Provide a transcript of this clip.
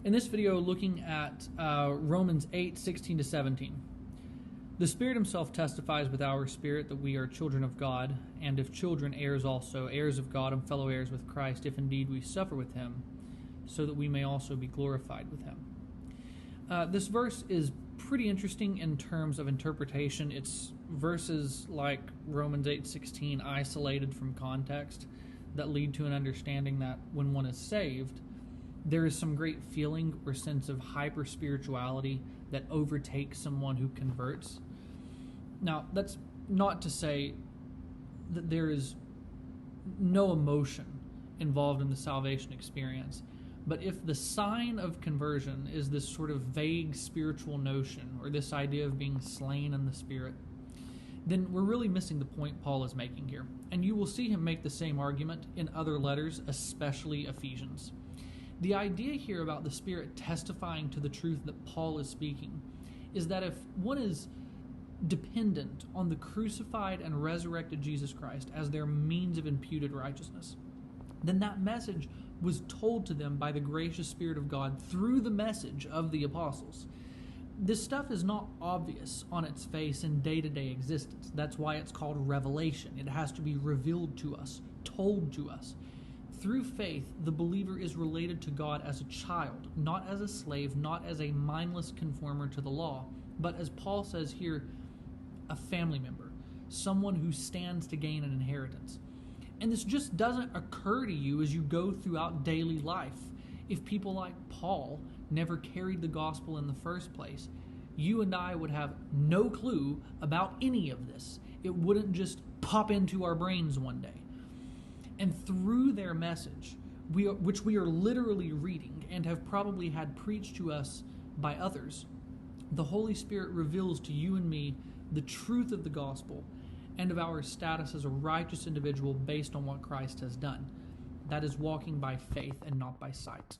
In this video, looking at Romans 8:16-17. The Spirit himself testifies with our spirit that we are children of God, and if children, heirs also, heirs of God and fellow heirs with Christ, if indeed we suffer with him, so that we may also be glorified with him. This verse is pretty interesting in terms of interpretation. It's verses like Romans 8:16 isolated from context that lead to an understanding that when one is saved, there is some great feeling or sense of hyper-spirituality that overtakes someone who converts. Now, that's not to say that there is no emotion involved in the salvation experience, but if the sign of conversion is this sort of vague spiritual notion or this idea of being slain in the Spirit, then we're really missing the point Paul is making here. And you will see him make the same argument in other letters, especially Ephesians. The idea here about the Spirit testifying to the truth that Paul is speaking is that if one is dependent on the crucified and resurrected Jesus Christ as their means of imputed righteousness, then that message was told to them by the gracious Spirit of God through the message of the apostles. This stuff is not obvious on its face in day-to-day existence. That's why it's called revelation. It has to be revealed to us, told to us. Through faith, the believer is related to God as a child, not as a slave, not as a mindless conformer to the law, but as Paul says here, a family member, someone who stands to gain an inheritance. And this just doesn't occur to you as you go throughout daily life. If people like Paul never carried the gospel in the first place, you and I would have no clue about any of this. It wouldn't just pop into our brains one day. And through their message, which we are literally reading and have probably had preached to us by others, the Holy Spirit reveals to you and me the truth of the gospel and of our status as a righteous individual based on what Christ has done. That is walking by faith and not by sight.